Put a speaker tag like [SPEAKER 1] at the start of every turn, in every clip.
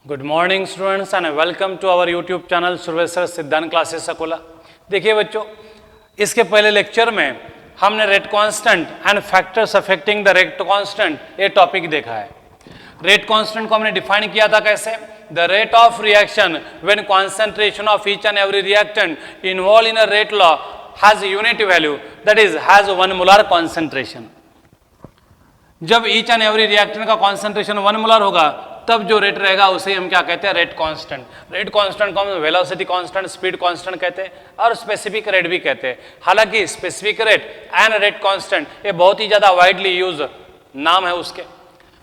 [SPEAKER 1] Good morning students and welcome to our YouTube channel सुरवेसर Siddhant classes Akola. देखिए बच्चों, इसके पहले लेक्चर में हमने rate constant and factors affecting the rate constant ये टॉपिक देखा है। रेट कांस्टेंट को हमने डिफाइन किया था कैसे? The rate of reaction when concentration of each and every reactant involve in a rate law has unit value that is has 1 molar concentration. जब each and every reactant का concentration 1 molar होगा तब जो rate रहेगा उसे हम क्या कहते हैं? Rate constant. रेट कांस्टेंट को हम वेलोसिटी कांस्टेंट, स्पीड कांस्टेंट कहते हैं और स्पेसिफिक रेट भी कहते हैं। हालांकि specific rate and rate constant ये बहुत ही ज्यादा वाइडली यूज नाम है उसके।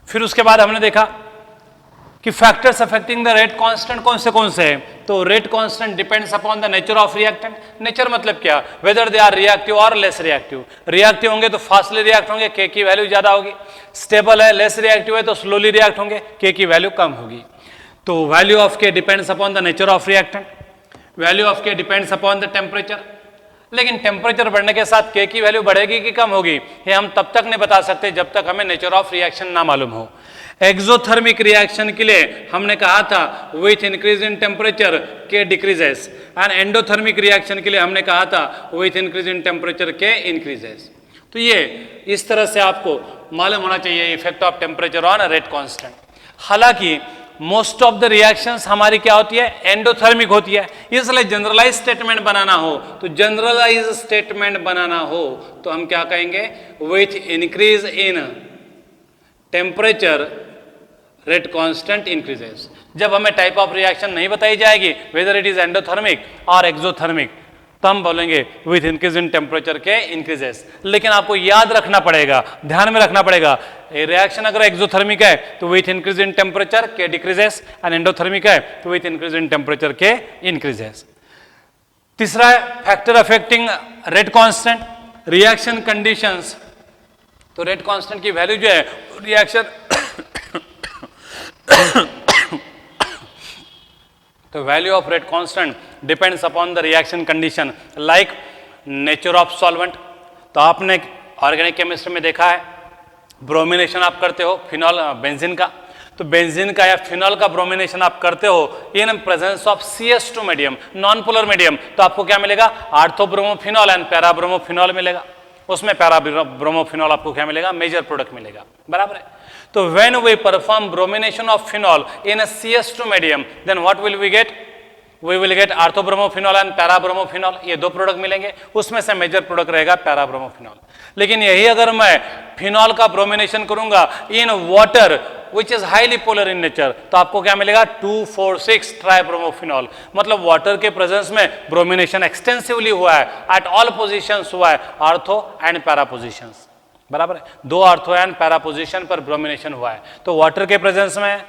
[SPEAKER 1] फिर उसके बाद हमने देखा कि factors affecting the rate constant कौन से हैं? तो rate constant depends upon the nature of reactant. Nature मतलब क्या? वेदर दे आर रिएक्टिव और लेस रिएक्टिव। रिएक्टिव होंगे तो फास्टली रिएक्ट होंगे, के की वैल्यू ज्यादा होगी। स्टेबल है, लेस रिएक्टिव है तो स्लोली रिएक्ट होंगे, के की वैल्यू कम होगी। तो वैल्यू ऑफ के depends upon the nature of reactant. Value of के डिपेंड्स अपॉन द टेम्परेचर। लेकिन टेम्परेचर बढ़ने के साथ के की वैल्यू बढ़ेगी कि कम होगी ये हम तब तक नहीं बता सकते जब तक हमें नेचर ऑफ रिएक्शन ना मालूम हो। एक्सोथर्मिक रिएक्शन के लिए हमने कहा था विथ इंक्रीज इन टेम्परेचर के डिक्रीजेस, एंड एंडोथर्मिक रिएक्शन के लिए हमने कहा था विथ इंक्रीज इन टेम्परेचर के इंक्रीजेस। तो ये इस तरह से आपको मालूम होना चाहिए effect of temperature on rate constant. हालांकि मोस्ट ऑफ द रिएक्शंस हमारी क्या होती है? एंडोथर्मिक होती है। इसलिए जनरलाइज स्टेटमेंट बनाना हो तो जनरलाइज स्टेटमेंट बनाना हो तो हम क्या कहेंगे? With increase in temperature rate constant increases. जब हमें टाइप ऑफ रिएक्शन नहीं बताई जाएगी वेदर इट इज एंडोथर्मिक और एक्सोथर्मिक तो हम बोलेंगे विथ इंक्रीज इन टेम्परेचर के इंक्रीजेस। लेकिन आपको याद रखना पड़ेगा, ध्यान में रखना पड़ेगा, रिएक्शन अगर एक्सोथर्मिक है तो विथ इंक्रीज इन टेम्परेचर के डिक्रीजेस, एंड एंडोथर्मिक है तो विथ इंक्रीज इन टेम्परेचर के इंक्रीजेस। तीसरा है factor affecting rate constant, reaction conditions. तो रेट कांस्टेंट की वैल्यू जो है रिएक्शन तो value of rate constant depends upon the reaction condition like nature of solvent. तो आपने ऑर्गेनिक केमिस्ट्री में देखा है ब्रोमिनेशन आप करते हो फिनॉल बेंजीन का, तो बेंजीन का या फिनॉल का ब्रोमिनेशन आप करते हो इन presence of CS2 medium, non polar medium, तो आपको क्या मिलेगा? आर्थोब्रोमोफिनॉल एंड पैराब्रोमोफिनॉल मिलेगा। उसमें पैराब्रोमोफिनॉल आपको क्या मिलेगा? मेजर प्रोडक्ट मिलेगा, बराबर है। तो when we perform bromination of phenol in a CS2 medium then what will we get? We will get orthobromophenol and parabromophenol. ये दो प्रोडक्ट मिलेंगे, उसमें से मेजर प्रोडक्ट रहेगा पैराब्रोमोफिनॉल। लेकिन यही अगर मैं फिनॉल का ब्रोमिनेशन करूंगा in water which is highly polar in nature तो आपको क्या मिलेगा? 2,4,6 ट्राइब्रोमोफिनॉल। मतलब वाटर के प्रेजेंस में ब्रोमिनेशन एक्सटेंसिवली हुआ है, एट ऑल पोजिशंस हुआ है, आर्थो एंड पैरा पोजिशंस, बराबर है। दो आर्थो एंड पैरा पोजिशन पर ब्रोमिनेशन हुआ है। तो वाटर के प्रेजेंस में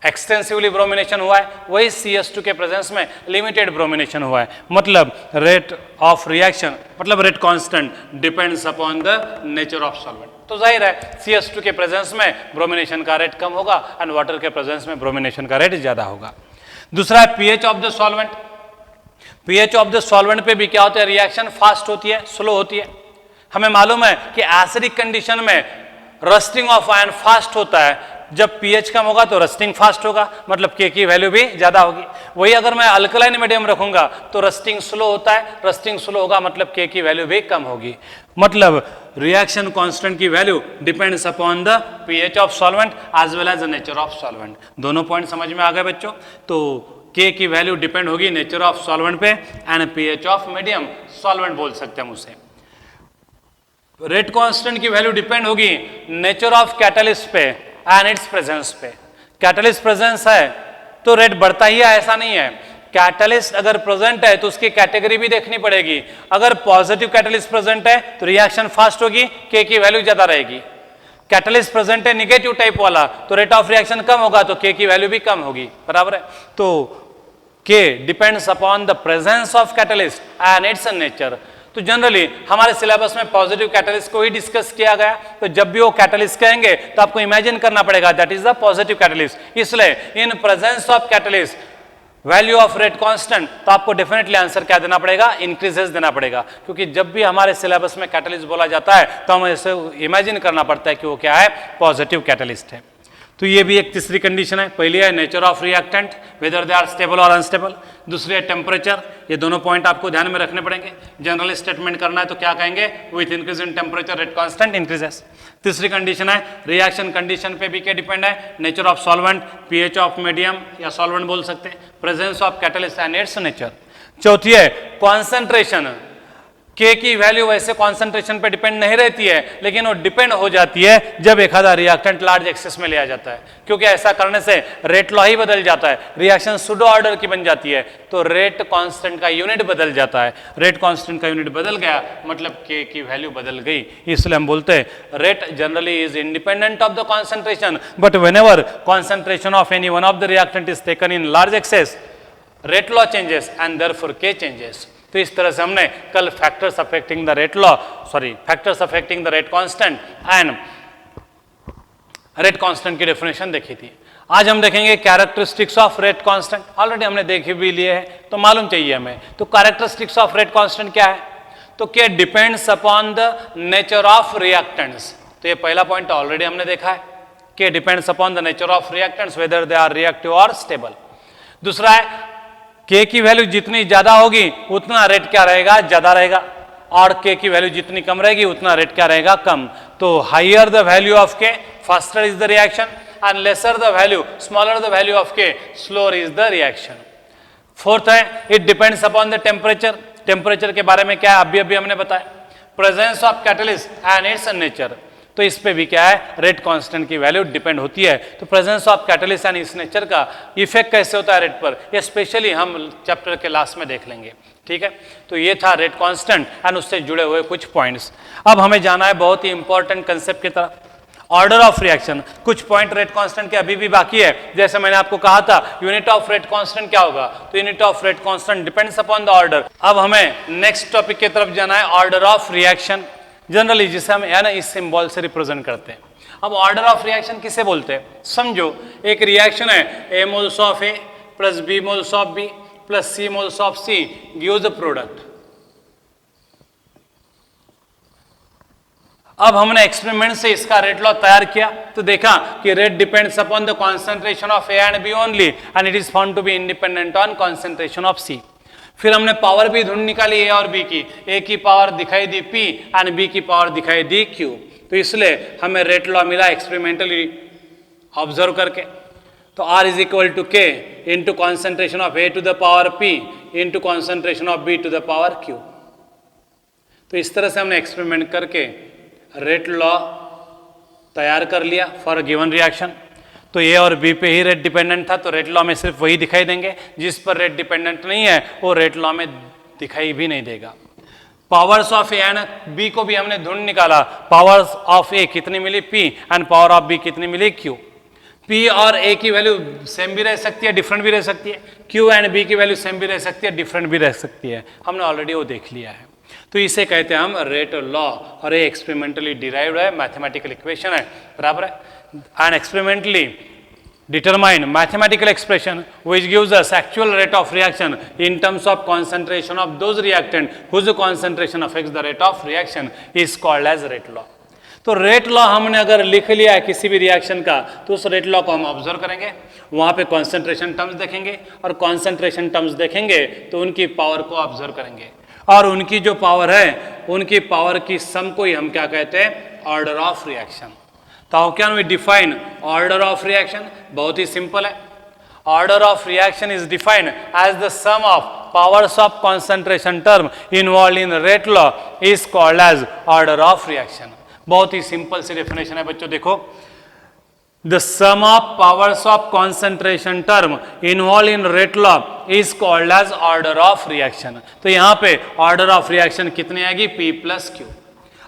[SPEAKER 1] एक्सटेंसिवली ब्रोमिनेशन हुआ है, वही CS2 के प्रेजेंस में लिमिटेड ब्रोमिनेशन हुआ है। मतलब रेट ऑफ रिएक्शन मतलब rate constant depends upon the nature of solvent. तो जाहिर है CS2 के प्रेजेंस में ब्रोमिनेशन का रेट कम होगा एंड वाटर के प्रेजेंस में ब्रोमिनेशन का रेट ज्यादा होगा। दूसरा है pH of the solvent. pH of the solvent पे भी क्या होता है? रिएक्शन फास्ट होती है, स्लो होती है। हमें मालूम है कि एसिडिक कंडीशन में रस्टिंग ऑफ आयन फास्ट होता है, जब pH कम होगा तो रस्टिंग फास्ट होगा, मतलब के की वैल्यू भी ज्यादा होगी। वही अगर मैं अल्कलाइन मीडियम रखूंगा तो रस्टिंग स्लो होता है, रस्टिंग स्लो होगा मतलब के की वैल्यू भी कम होगी। मतलब रिएक्शन कांस्टेंट की value depends upon the pH of solvent as well as the nature of solvent. दोनों पॉइंट समझ में आ गए बच्चों? तो के की वैल्यू डिपेंड होगी नेचर ऑफ सॉल्वेंट पे and pH of medium solvent बोल सकते हैं हम उसे। रेट कांस्टेंट की वैल्यू डिपेंड होगी नेचर ऑफ कैटलिस्ट पे एंड इट्स प्रेजेंस पे। कैटलिस्ट प्रेजेंस है तो रेट बढ़ता ही है ऐसा नहीं है। कैटलिस्ट अगर प्रेजेंट है तो उसकी कैटेगरी भी देखनी पड़ेगी। अगर पॉजिटिव कैटलिस्ट प्रेजेंट है तो रिएक्शन फास्ट होगी, के की वैल्यू ज्यादा रहेगी। कैटलिस्ट प्रेजेंट है निगेटिव टाइप वाला तो रेट ऑफ रिएक्शन कम होगा तो के की वैल्यू भी कम होगी, बराबर है। तो के depends upon the presence of catalyst and its nature. तो जनरली हमारे सिलेबस में पॉजिटिव कैटलिस्ट को ही डिस्कस किया गया, तो जब भी वो कैटलिस्ट कहेंगे तो आपको इमेजिन करना पड़ेगा that is the positive catalyst. इसलिए in presence of catalyst value of rate constant तो आपको डेफिनेटली आंसर क्या देना पड़ेगा? इंक्रीजेस देना पड़ेगा, क्योंकि जब भी हमारे सिलेबस में कैटलिस्ट बोला जाता है तो हमें इसे इमेजिन करना पड़ता है कि वो क्या है? पॉजिटिव कैटलिस्ट है। तो ये भी एक तीसरी कंडीशन है। पहली है nature of reactant, whether they are stable और अनस्टेबल। दूसरी है टेम्परेचर, ये दोनों पॉइंट आपको ध्यान में रखने पड़ेंगे। जनरल स्टेटमेंट करना है तो क्या कहेंगे, with increase in temperature rate constant increases. तीसरी कंडीशन है रिएक्शन कंडीशन पे भी क्या डिपेंड है, nature of solvent, pH of medium या सॉल्वेंट बोल सकते हैं, presence of catalyst and its nature. चौथी है कॉन्सेंट्रेशन, के की वैल्यू वैसे कॉन्सेंट्रेशन पे डिपेंड नहीं रहती है, लेकिन वो डिपेंड हो जाती है जब एक आधा रिएक्टेंट लार्ज एक्सेस में लिया जाता है, क्योंकि ऐसा करने से रेट लॉ ही बदल जाता है, रिएक्शन सुडो ऑर्डर की बन जाती है, तो रेट कांस्टेंट का यूनिट बदल जाता है। रेट कांस्टेंट का यूनिट बदल गया मतलब के की वैल्यू बदल गई, इसलिए हम बोलते हैं rate generally is independent of the concentration, but whenever concentration of any one of the reactant is taken in large access, rate law changes and therefore के चेंजेस। तो इस तरह से हमने कल factors affecting the rate law, factors affecting the rate constant and rate constant की definition देखी थी। आज हम देखेंगे characteristics of rate constant. Already हमने देखे भी लिए हैं तो मालूम चाहिए हमें। तो कैरेक्टरिस्टिक्स ऑफ रेट कांस्टेंट क्या है, तो क्या depends upon the nature of reactants. तो ये पहला पॉइंट ऑलरेडी हमने देखा है कि depends upon the nature of reactants whether they are reactive और स्टेबल। दूसरा है के की वैल्यू जितनी ज्यादा होगी उतना रेट क्या रहेगा, ज्यादा रहेगा, और के की वैल्यू जितनी कम रहेगी उतना रेट क्या रहेगा, कम। तो higher the value of K faster is the reaction and lesser the value smaller the value of K slower is the reaction. Fourth है it depends upon the temperature. Temperature के बारे में क्या है, अभी हमने बताया, presence of catalyst and its nature. तो इस पे भी क्या है, रेट कांस्टेंट की वैल्यू डिपेंड होती है। तो प्रेजेंस ऑफ कैटलिस्ट एंड इस नेचर का इफेक्ट कैसे होता है रेट पर, ये स्पेशली हम चैप्टर के लास्ट में देख लेंगे, ठीक है। तो ये था रेट कांस्टेंट एंड उससे जुड़े हुए कुछ पॉइंट्स। अब हमें जाना है बहुत ही इंपॉर्टेंट कंसेप्ट की तरफ, ऑर्डर ऑफ रिएक्शन। कुछ पॉइंट रेट कांस्टेंट के अभी भी बाकी है, जैसे मैंने आपको कहा था यूनिट ऑफ रेट कांस्टेंट क्या होगा, तो unit of rate constant depends upon the order. अब हमें नेक्स्ट टॉपिक की तरफ जाना है, ऑर्डर ऑफ रिएक्शन, जनरली जिसे हम है ना इस सिंबल से रिप्रेजेंट करते हैं। अब ऑर्डर ऑफ रिएक्शन किसे बोलते हैं, समझो एक रिएक्शन है A moles of A plus B moles of B plus C moles of C gives a product. अब हमने एक्सपेरिमेंट से इसका रेट लॉ तैयार किया तो देखा कि rate depends upon the concentration of A and B only and it is found to be independent on concentration of C. फिर हमने पावर भी ढूंढ निकाली ए और बी की, ए की पावर दिखाई दी पी एंड बी की पावर दिखाई दी क्यू। तो इसलिए हमें रेट लॉ मिला एक्सपेरिमेंटली ऑब्जर्व करके। तो R is equal to K into concentration of A to the power P into concentration of B to the power Q. तो इस तरह से हमने एक्सपेरिमेंट करके रेट लॉ तैयार कर लिया फॉर गिवन रिएक्शन। तो ए और बी पे ही रेट डिपेंडेंट था, तो रेट लॉ में सिर्फ वही दिखाई देंगे, जिस पर रेट डिपेंडेंट नहीं है वो रेट लॉ में दिखाई भी नहीं देगा। Powers of A and B को भी हमने ढूंढ निकाला, पावर्स ऑफ ए कितनी मिली P and power of B कितनी मिली क्यू। पी और ए की वैल्यू सेम भी रह सकती है, डिफरेंट भी रह सकती है, क्यू एंड बी की वैल्यू सेम भी रह सकती है, डिफरेंट भी रह सकती है, हमने ऑलरेडी वो देख लिया है। तो इसे कहते हैं हम रेट लॉ, और ये एक्सपेरिमेंटली डिराइव्ड है, मैथमेटिकल इक्वेशन है, बराबर है। And experimentally determine mathematical expression which gives us actual rate of reaction in terms of concentration of those reactant whose concentration affects the rate of reaction is called as rate law। तो rate law हमने अगर लिख लिया है किसी भी reaction का तो उस रेट लॉ को हम ऑब्जर्व करेंगे, वहां पे कॉन्सेंट्रेशन टर्म्स देखेंगे और कॉन्सेंट्रेशन टर्म्स देखेंगे तो उनकी पावर को ऑब्जर्व करेंगे, और उनकी जो पावर है उनकी पावर की सम को ही हम क्या कहते हैं, ऑर्डर ऑफ रिएक्शन। तो how can we define order of reaction, बहुत ही सिंपल है। Order of reaction is defined as the sum of powers of concentration term involve in rate law is called as order of reaction. बहुत ही सिंपल सी definition है बच्चों, देखो, the sum of powers of concentration term involve in rate law is called as order of reaction. तो यहां पे ऑर्डर ऑफ रिएक्शन कितनी आएगी, P प्लस क्यू।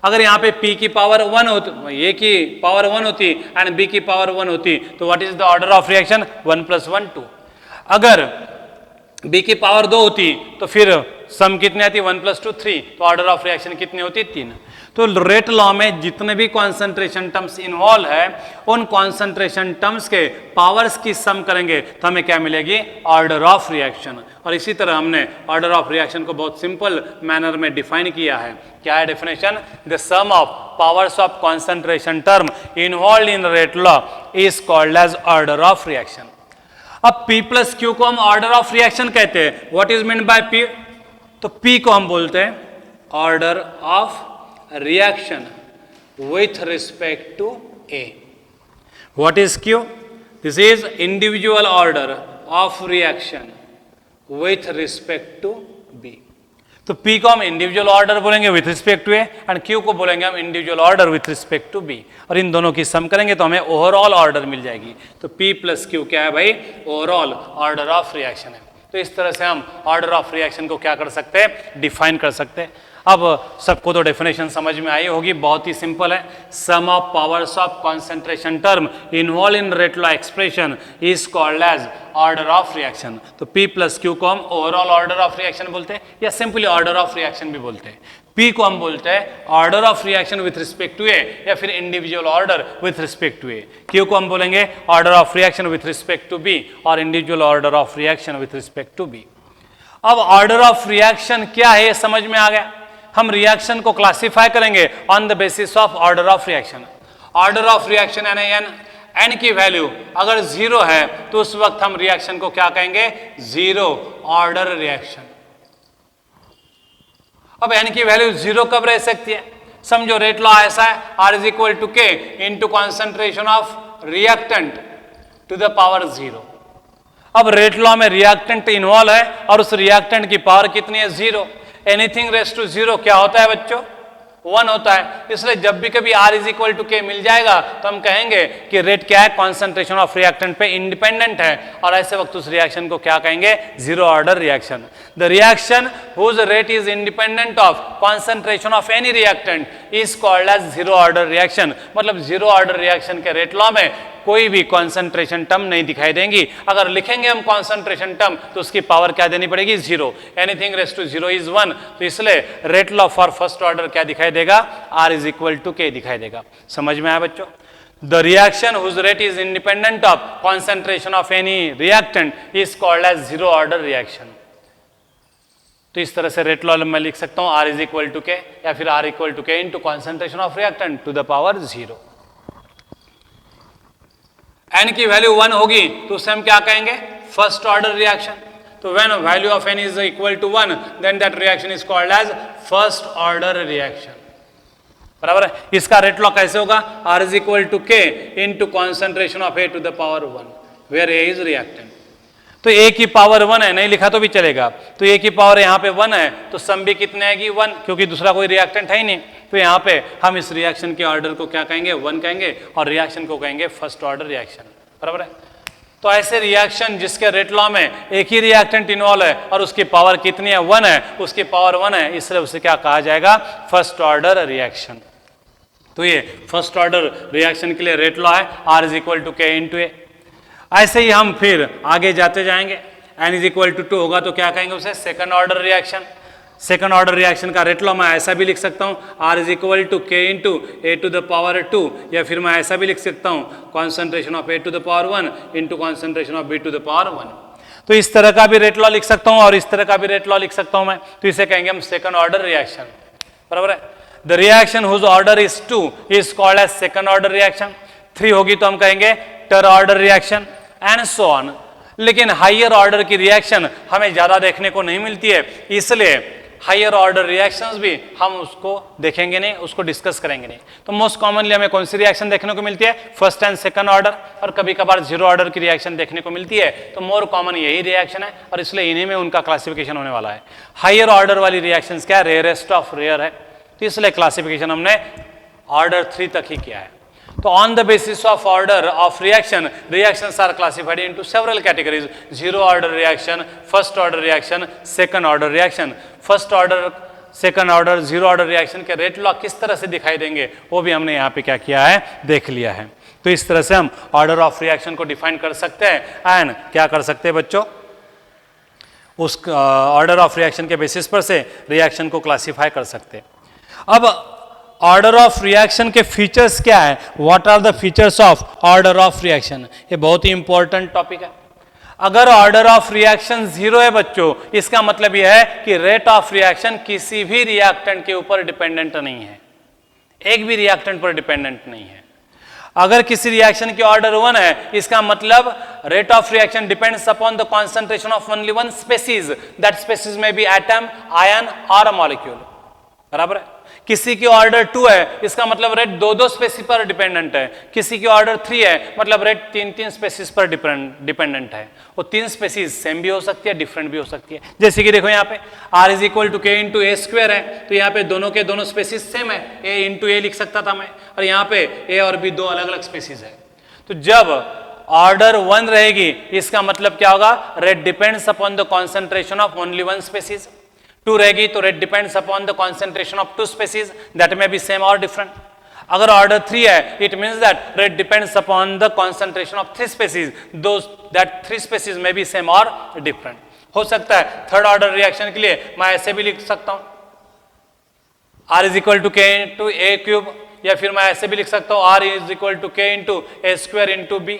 [SPEAKER 1] अगर यहाँ पे P की पावर 1 होती, A की पावर 1 होती एंड B की पावर 1 होती तो what is the order of reaction, 1 + 1 2। अगर B की पावर 2 होती तो फिर सम कितनी आती, 1 + 2 3, तो ऑर्डर ऑफ रिएक्शन कितनी होती, 3। तो रेट लॉ में जितने भी कॉन्सेंट्रेशन टर्म्स इन्वॉल्व है उन कॉन्सेंट्रेशन टर्म्स के पावर्स की सम करेंगे तो हमें क्या मिलेगी, ऑर्डर ऑफ रिएक्शन। और इसी तरह हमने ऑर्डर ऑफ रिएक्शन को बहुत सिंपल मैनर में डिफाइन किया है। क्या है definition? The sum of powers of concentration term involve in rate law is called as order of reaction. अब P प्लस क्यू को हम ऑर्डर ऑफ रिएक्शन कहते हैं। What is mean by P? तो P को हम बोलते हैं order of reaction with respect to A. What is Q? This is individual order of reaction with respect to B. तो P को हम इंडिविजुअल ऑर्डर बोलेंगे with respect to A and Q को बोलेंगे हम individual order with respect to B। और इन दोनों की सम करेंगे तो हमें ओवरऑल ऑर्डर मिल जाएगी। तो P प्लस Q क्या है भाई? ओवरऑल ऑर्डर ऑफ रिएक्शन है। तो इस तरह से हम ऑर्डर ऑफ रिएक्शन को क्या कर सकते हैं? डिफाइन कर सकते हैं। अब सबको तो डेफिनेशन समझ में आई होगी, बहुत ही सिंपल है। Sum of powers of concentration term involve in rate law expression is called as order of reaction. तो P प्लस Q को हम ओवरऑल ऑर्डर ऑफ रिएक्शन बोलते हैं या सिंपली ऑर्डर ऑफ रिएक्शन भी बोलते हैं। P को हम बोलते हैं order of reaction with respect to A या फिर individual order with respect to A. Q को हम बोलेंगे order of reaction with respect to B और individual order of reaction with respect to B। अब ऑर्डर ऑफ रिएक्शन क्या है ये समझ में आ गया। हम रिएक्शन को क्लासिफाई करेंगे on the basis of order of reaction. Order of reaction यानी एन की वैल्यू अगर 0 है तो उस वक्त हम रिएक्शन को क्या कहेंगे? Zero order reaction. अब एन की वैल्यू 0 कब रह सकती है? समझो रेट लॉ ऐसा है, R is equal to K into concentration of reactant to the power 0। अब रेट लॉ में रिएक्टेंट इन्वॉल्व है और उस रिएक्टेंट की पावर कितनी है? 0। एनीथिंग रेस टू 0 क्या होता है बच्चों? 1 होता है। इसलिए जब भी कभी R इज इक्वल टू के मिल जाएगा तो हम कहेंगे कि रेट क्या है? कॉन्सेंट्रेशन ऑफ रिएक्टेंट पे इंडिपेंडेंट है और ऐसे वक्त उस रिएक्शन को क्या कहेंगे? Zero order reaction. The reaction whose rate is independent of concentration of any reactant is called as zero order reaction. मतलब जीरो ऑर्डर रिएक्शन के रेट लॉ में कोई भी कॉन्सेंट्रेशन टर्म नहीं दिखाई देंगी। अगर लिखेंगे हम कॉन्सेंट्रेशन टर्म तो उसकी पावर क्या देनी पड़ेगी? 0। Anything raise to 0 is 1। तो इसलिए rate law for first order क्या दिखाई देगा? R इज इक्वल टू के दिखाई देगा। समझ में आया बच्चों? The reaction whose rate is independent of concentration of any reactant is called as zero order reaction. तो इस तरह से रेट लॉ मैं लिख सकता हूं R इज इक्वल टू के या फिर R equal to K into concentration of reactant to the power 0। n की वैल्यू 1 होगी तो उसे हम क्या कहेंगे? First order reaction. तो when value of n is equal to 1 then that reaction is called as first order reaction. बराबर है? इसका रेट लॉ कैसे होगा? R is equal to K into concentration of A to the power 1 where A is reactant. तो A की power 1 है, नहीं लिखा तो भी चलेगा। तो A की पावर यहाँ पे 1 है तो सम भी कितने आएगी? 1, क्योंकि दूसरा कोई रिएक्टेंट है ही नहीं। तो यहाँ पे हम इस रिएक्शन के ऑर्डर को क्या कहेंगे? 1 कहेंगे और रिएक्शन को कहेंगे फर्स्ट ऑर्डर रिएक्शन। बराबर है? तो ऐसे रिएक्शन जिसके रेट लॉ में एक ही रिएक्टेंट इन्वॉल्व है और उसकी पावर कितनी है? 1 है, उसकी पावर 1 है, इसलिए उसे क्या कहा जाएगा? First order reaction. तो ये फर्स्ट ऑर्डर रिएक्शन के लिए रेट लॉ है R is equal to K into ए। ऐसे ही हम फिर आगे जाते जाएंगे। n इज इक्वल टू 2 होगा तो क्या कहेंगे उसे? Second order reaction. Second order reaction का रेट लॉ मैं ऐसा भी लिख सकता हूँ R is equal to K into A to the power 2 या फिर मैं ऐसा भी लिख सकता हूँ concentration of A to the power 1 into concentration of B to the power 1। तो इस तरह का भी रेट लॉ लिख सकता हूँ और इस तरह का भी रेट लॉ लिख सकता हूँ मैं। तो इसे कहेंगे हम सेकंड ऑर्डर रिएक्शन। बराबर है? The reaction whose order is 2 is called as second order reaction. 3 होगी तो हम कहेंगे third order reaction and so on. लेकिन हायर ऑर्डर की रिएक्शन हमें ज्यादा देखने को नहीं मिलती है, इसलिए हायर ऑर्डर रिएक्शंस भी हम उसको देखेंगे नहीं, उसको डिस्कस करेंगे नहीं। तो मोस्ट कॉमनली हमें कौन सी रिएक्शन देखने को मिलती है? फर्स्ट एंड सेकंड ऑर्डर, और कभी कभार जीरो ऑर्डर की रिएक्शन देखने को मिलती है। तो मोर कॉमन यही रिएक्शन है और इसलिए इन्हीं में उनका क्लासिफिकेशन होने वाला है। हायर ऑर्डर वाली रिएक्शंस क्या है? रेयरेस्ट ऑफ रेयर है, तो इसलिए क्लासिफिकेशन हमने ऑर्डर 3 तक ही किया है। तो on the basis of order of reaction, reactions are classified into several categories: zero order reaction, first order reaction, second order reaction. First order, second order, zero order reaction के rate law किस तरह से दिखाई देंगे वो भी हमने यहाँ पे क्या किया है? देख लिया है। तो इस तरह से हम ऑर्डर ऑफ रिएक्शन को डिफाइन कर सकते हैं एंड क्या कर सकते हैं बच्चों? उस ऑर्डर ऑफ रिएक्शन के बेसिस पर से रिएक्शन को क्लासिफाई कर सकते हैं। अब ऑर्डर ऑफ रिएक्शन के फीचर्स क्या है, what are the features of order of reaction, ये बहुत ही इंपॉर्टेंट टॉपिक है। अगर ऑर्डर ऑफ रिएक्शन 0 है बच्चों, इसका मतलब यह है कि रेट ऑफ रिएक्शन किसी भी रिएक्टेंट के ऊपर डिपेंडेंट नहीं है, एक भी रिएक्टेंट पर डिपेंडेंट नहीं है। अगर किसी रिएक्शन की ऑर्डर 1 है, इसका मतलब rate of reaction depends upon the concentration of only one species, that species में बी एटम, आयन और अ मॉलिक्यूल, बराबर है। किसी की ऑर्डर 2 है, इसका मतलब रेट 2-2 स्पेसीज पर डिपेंडेंट है। किसी की ऑर्डर 3 है, मतलब रेट 3-3 स्पेसीज पर डिपेंडेंट है। वो 3 स्पेसीज सेम भी हो सकती है, डिफरेंट भी हो सकती है। जैसे कि देखो यहाँ पे R is equal to K into A square है, तो यहाँ पे दोनों के दोनों स्पेसीज सेम है, ए इंटू ए लिख सकता था मैं, और यहाँ पे ए और बी 2 अलग अलग स्पेसीज है। तो जब ऑर्डर 1 रहेगी, इसका मतलब क्या होगा, rate depends upon the concentration of only one species. 2 रहेगी तो rate depends upon the concentration of 2 species, that में बी सेम और डिफरेंट। अगर ऑर्डर 3 है, it means that rate depends upon the concentration of 3 species, दो that 3 species में B same और different हो सकता है। थर्ड ऑर्डर रिएक्शन के लिए मैं ऐसे भी लिख सकता हूं, R is equal to K into A cube, या फिर मैं ऐसे भी लिख सकता हूं R is equal to K into A square into B,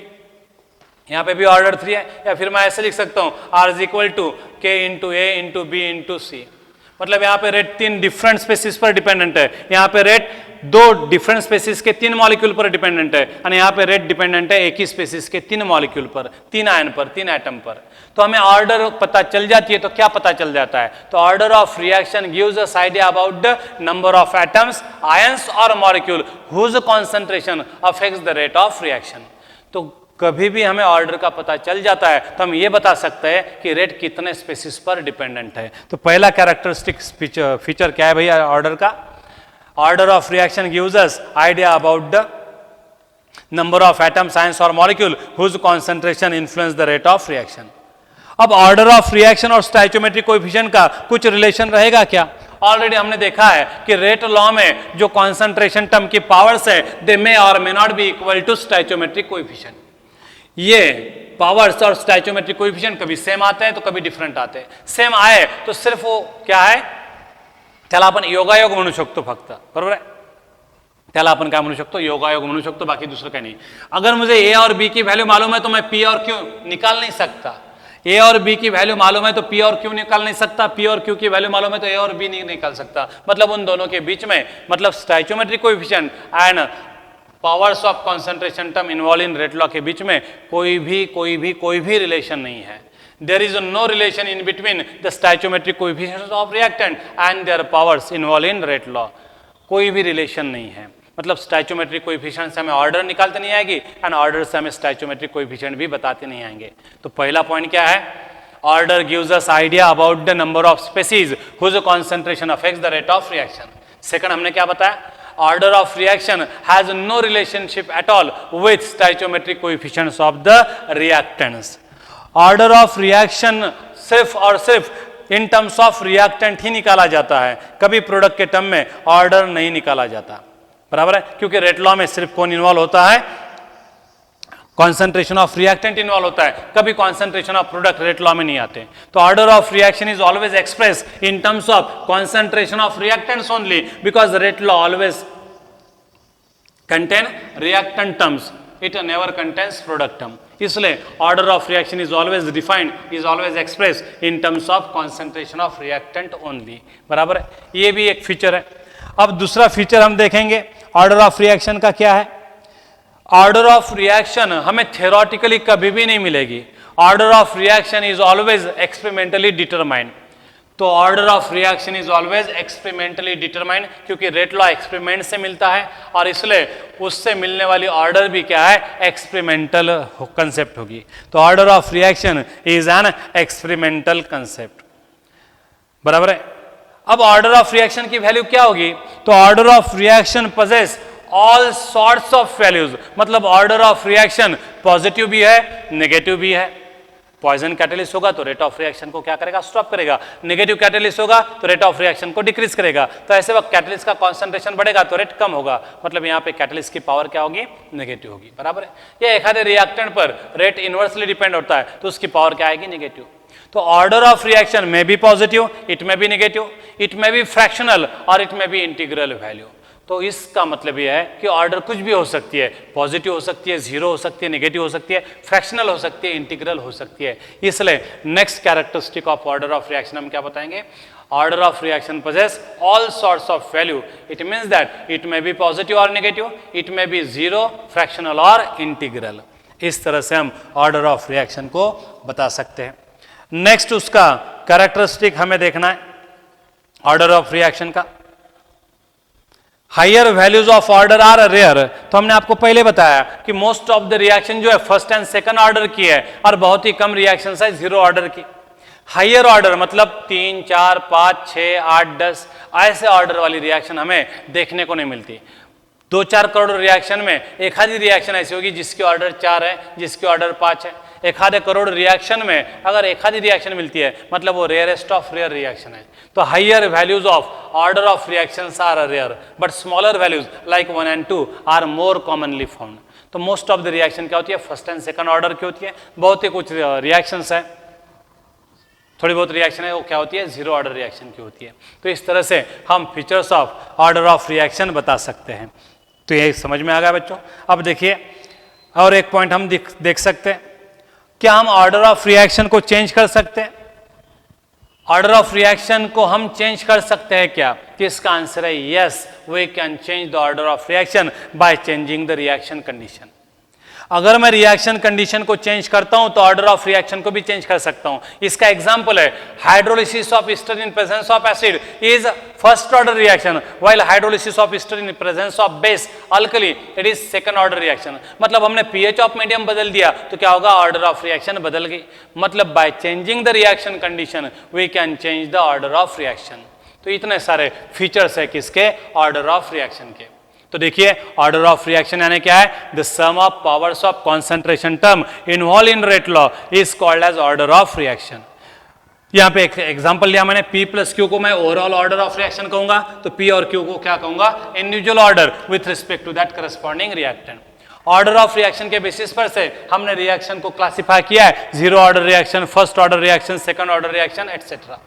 [SPEAKER 1] यहाँ पे भी ऑर्डर 3 है। या फिर मैं ऐसे लिख सकता हूं R is equal to K into A into B into सी। मतलब यहाँ पे रेट 3 डिफरेंट स्पेसीज पर डिपेंडेंट है, यहाँ पे रेट 2 डिफरेंट स्पेसीज के 3 मॉलिक्यूल पर डिपेंडेंट है, और यहाँ पे रेट डिपेंडेंट है एक ही स्पेसीज के 3 मॉलिक्यूल पर, 3 आयन पर, 3 एटम पर। तो हमें ऑर्डर पता चल जाती है, तो क्या पता चल जाता है, तो order of reaction gives us idea about the number of atoms, ions और molecule whose concentration affects the rate of reaction. तो कभी भी हमें ऑर्डर का पता चल जाता है तो हम ये बता सकते हैं कि रेट कितने स्पेसीज पर डिपेंडेंट है। तो पहला कैरेक्टरिस्टिक फीचर क्या है भैया ऑर्डर का, order of reaction gives us idea about the number of atoms, ions और molecule whose concentration influence the rate of reaction. अब ऑर्डर ऑफ रिएक्शन और स्टोइचियोमेट्रिक कोएफिशिएंट का कुछ रिलेशन रहेगा क्या? ऑलरेडी हमने देखा है कि रेट लॉ में जो कॉन्सेंट्रेशन टर्म की पावर्स है, दे मे और may not be equal to stoichiometric coefficient. ये पावर्स और स्टोइचियोमेट्रिक कोएफिशिएंट कभी सेम आते हैं तो कभी डिफरेंट आते हैं। सेम आए तो सिर्फ वो क्या है, त्याला आपण योगायोग म्हणू शकतो फक्त, बरोबर आहे। त्याला आपण काय म्हणू शकतो, योगायोग म्हणू शकतो, बाकी दूसरा काही नहीं। अगर मुझे ए और बी की वैल्यू मालूम है तो मैं पी और क्यू निकाल नहीं सकता। ए और बी की वैल्यू मालूम है तो पी और क्यू निकाल नहीं सकता, पी और क्यू की वैल्यू मालूम है तो ए और बी नहीं निकाल सकता। मतलब उन दोनों के बीच में, मतलब stoichiometric coefficient and powers of concentration term involve in rate law के बीच में कोई भी रिलेशन नहीं है। There is no relation in between the stoichiometric coefficients of reactant and their powers involve in rate law, कोई भी रिलेशन नहीं है। मतलब स्टोइचियोमेट्रिक कोएफिशिएंट से हमें ऑर्डर निकालते नहीं आएगी एंड ऑर्डर से हमें स्टोइचियोमेट्रिक कोएफिशिएंट भी बताते नहीं आएंगे। तो पहला पॉइंट क्या है, order gives us idea about the number of species whose concentration affects the rate of reaction. Second हमने क्या बताया, order of reaction has no relationship at all with stoichiometric coefficients of the reactants. Order of reaction सिर्फ और सिर्फ in terms of reactant ही निकाला जाता है, कभी प्रोडक्ट के टर्म में ऑर्डर नहीं निकाला जाता, बराबर है। क्योंकि रेट लॉ में सिर्फ कौन इन्वॉल्व होता है, कॉन्सेंट्रेशन ऑफ रिएक्टेंट इन्वॉल्व होता है, कभी concentration of product rate law में नहीं आते। तो order of reaction is always express in terms of concentration of reactants only, because rate law always contain reactant terms, it never contains product term. इसलिए order of reaction is always defined, is always express in terms of concentration of reactant only, बराबर है। ये भी एक feature है। अब दूसरा feature हम देखेंगे ऑर्डर ऑफ रिएक्शन का क्या है। ऑर्डर ऑफ रिएक्शन हमें थ्योरेटिकली कभी भी नहीं मिलेगी, order of reaction is always experimentally determined. तो order of reaction is always experimentally determined, क्योंकि रेट लॉ एक्सपेरिमेंट से मिलता है और इसलिए उससे मिलने वाली ऑर्डर भी क्या है, एक्सपेरिमेंटल कंसेप्ट होगी। तो order of reaction is an experimental concept, बराबर है। अब ऑर्डर ऑफ रिएक्शन की वैल्यू क्या होगी, तो order of reaction possess all sorts of values. मतलब ऑर्डर ऑफ रिएक्शन पॉजिटिव भी है, नेगेटिव भी है। पॉइजन कैटलिस्ट होगा तो रेट ऑफ रिएक्शन को क्या करेगा, स्टॉप करेगा। नेगेटिव कैटलिस्ट होगा तो रेट ऑफ रिएक्शन को डिक्रीज करेगा। तो ऐसे वक्त कैटलिस्ट का कॉन्सेंट्रेशन बढ़ेगा तो रेट कम होगा, मतलब यहाँ पे कैटलिस्ट की पावर क्या होगी, नेगेटिव होगी, बराबर है। या एखादे रिएक्टेंट पर रेट इनवर्सली डिपेंड होता है तो उसकी पावर क्या आएगी, नेगेटिव। तो ऑर्डर ऑफ रिएक्शन में बी पॉजिटिव, इट में बी नेगेटिव, इट में बी फ्रैक्शनल और इट में बी इंटीग्रल वैल्यू। तो इसका मतलब यह है कि ऑर्डर कुछ भी हो सकती है, पॉजिटिव हो सकती है, जीरो हो सकती है, नेगेटिव हो सकती है, फ्रैक्शनल हो सकती है, इंटीग्रल हो सकती है। इसलिए next characteristic of order of reaction हम क्या बताएंगे? Order of reaction possess all sorts of value. It means that it may be positive or negative, it may be zero, fractional or integral. इस तरह से हम order of reaction को बता सकते हैं। नेक्स्ट उसका कैरेक्टरिस्टिक हमें देखना है ऑर्डर ऑफ रिएक्शन का। Higher values of order are rare. तो हमने आपको पहले बताया कि मोस्ट ऑफ द रिएक्शन जो है फर्स्ट एंड सेकंड ऑर्डर की है और बहुत ही कम रिएक्शन है जीरो ऑर्डर की। हायर ऑर्डर मतलब 3, 4, 5, 6, 8, 10 ऐसे ऑर्डर वाली रिएक्शन हमें देखने को नहीं मिलती। 2-4 करोड़ रिएक्शन में एक आधी रिएक्शन ऐसी होगी जिसकी ऑर्डर 4 है, जिसकी ऑर्डर 5 है। एक आधे करोड़ रिएक्शन में अगर एक आधी रिएक्शन मिलती है मतलब वो रेयरेस्ट ऑफ रेयर रिएक्शन है। तो higher values of order of reactions are rare but smaller values like 1 and 2 are more commonly found. तो मोस्ट ऑफ द रिएक्शन क्या होती है? फर्स्ट एंड सेकंड ऑर्डर की होती है। बहुत ही कुछ रिएक्शंस है, थोड़ी बहुत रिएक्शन है वो क्या होती है? जीरो ऑर्डर रिएक्शन की होती है। तो इस तरह से हम features of order of reaction बता सकते हैं। तो ये समझ में आ गया बच्चों। अब देखिए और एक पॉइंट हम देख सकते हैं, क्या हम ऑर्डर ऑफ रिएक्शन को चेंज कर सकते हैं? ऑर्डर ऑफ रिएक्शन को हम चेंज कर सकते हैं क्या? तो इसका आंसर है yes, we can change the order of reaction by changing the reaction condition. अगर मैं रिएक्शन कंडीशन को चेंज करता हूं तो ऑर्डर ऑफ रिएक्शन को भी चेंज कर सकता हूं। इसका एग्जांपल है hydrolysis of Easter in presence of acid is first order reaction while hydrolysis of Easter in presence of base alkali it is second order reaction. मतलब हमने पीएच ऑफ मीडियम बदल दिया तो क्या होगा? ऑर्डर ऑफ रिएक्शन बदल गई। मतलब by changing the reaction condition we can change the order of reaction. तो इतने सारे फीचर्स है किसके? ऑर्डर ऑफ रिएक्शन के। तो देखिए ऑर्डर ऑफ रिएक्शन यानी क्या है? The sum of powers of concentration term involve in rate law is called as order of reaction. यहां पे एक एग्जांपल लिया मैंने, P प्लस Q को मैं ओवरऑल ऑर्डर ऑफ रिएक्शन कहूंगा तो P और Q को क्या कहूंगा? Individual order with respect to that corresponding reactant. Order of reaction के बेसिस पर से हमने रिएक्शन को क्लासिफाई किया है, zero order reaction, first order reaction, second order reaction etcetera.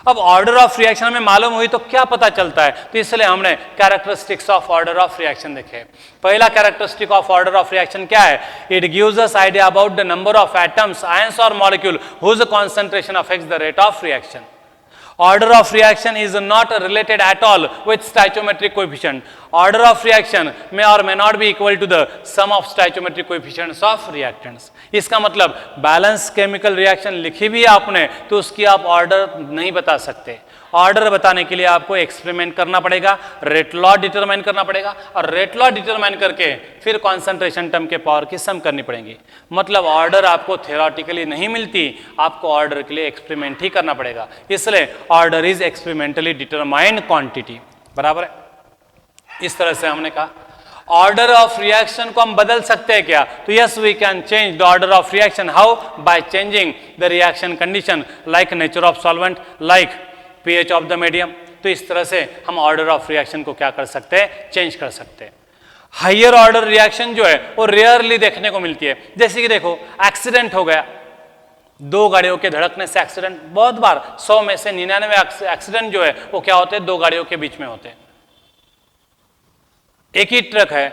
[SPEAKER 1] अब ऑर्डर ऑफ रिएक्शन में मालूम हुई तो क्या पता चलता है? तो इसलिए हमने characteristics of order of reaction देखे। पहला characteristic of order of reaction क्या है? It gives us idea about the number of atoms, ions और molecule whose concentration affects the rate of reaction. Order of reaction is not related at all with stoichiometric coefficient. Order of reaction may or may not be equal to the sum of stoichiometric coefficients of reactants. इसका मतलब balance chemical reaction लिखी भी है आपने तो उसकी आप order नहीं बता सकते। ऑर्डर बताने के लिए आपको एक्सपेरिमेंट करना पड़ेगा, रेट लॉ डिटरमाइन करना पड़ेगा और रेट लॉ डिटरमाइन करके फिर कॉन्सेंट्रेशन टर्म के पावर की सम करनी पड़ेगी। मतलब ऑर्डर आपको थ्योरेटिकली नहीं मिलती, आपको ऑर्डर के लिए एक्सपेरिमेंट ही करना पड़ेगा। इसलिए order is experimentally determined quantity. बराबर है? इस तरह से हमने कहा ऑर्डर ऑफ रिएक्शन को हम बदल सकते हैं क्या? तो yes we can change the order of reaction. How? By changing the reaction condition like nature of solvent, like pH of the medium. तो इस तरह से हम ऑर्डर ऑफ रिएक्शन को क्या कर सकते हैं? चेंज कर सकते हैं। हायर ऑर्डर रिएक्शन जो है वो रेयरली देखने को मिलती है। जैसे कि देखो एक्सीडेंट हो गया, 2 गाड़ियों के धड़कने से एक्सीडेंट, बहुत बार 100 में से 99 एक्सीडेंट जो है वो क्या होते हैं? 2 गाड़ियों के बीच में होते हैं। एक ही ट्रक है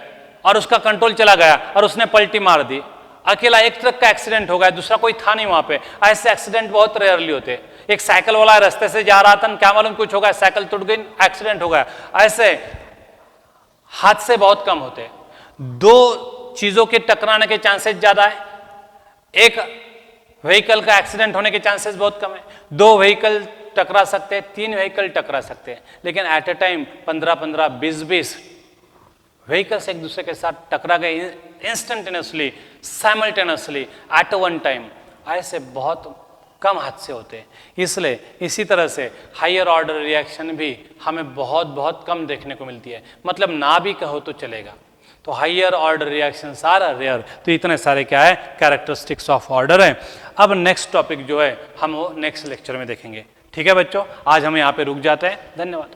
[SPEAKER 1] और उसका कंट्रोल चला गया और उसने पलटी मार दी, अकेला एक ट्रक का एक्सीडेंट हो गया, दूसरा कोई था नहीं वहां पे। ऐसे एक्सीडेंट बहुत रेयरली होते हैं। एक साइकिल वाला रास्ते से जा रहा था, क्या मालूम कुछ हो गया, साइकिल टूट गई, एक्सीडेंट हो गया। ऐसे हादसे बहुत कम होते हैं। 2 चीजों के टकराने के चांसेस ज्यादा है, एक व्हीकल का एक्सीडेंट होने के चांसेस बहुत कम है। 2 व्हीकल टकरा सकते हैं, 3 व्हीकल टकरा सकते हैं, लेकिन एट ए टाइम 15-15, 20-20 व्हीकल्स एक दूसरे के साथ टकरा गए instantaneously, simultaneously, at one time. ऐसे बहुत कम हादसे होते हैं। इसलिए इसी तरह से हायर ऑर्डर रिएक्शन भी हमें बहुत बहुत कम देखने को मिलती है। मतलब ना भी कहो तो चलेगा। तो higher order reactions are rare. तो इतने सारे क्या है? कैरेक्टरिस्टिक्स ऑफ ऑर्डर है। अब नेक्स्ट टॉपिक जो है हम वो नेक्स्ट लेक्चर में देखेंगे। ठीक है बच्चों, आज हम यहाँ पे रुक जाते हैं। धन्यवाद।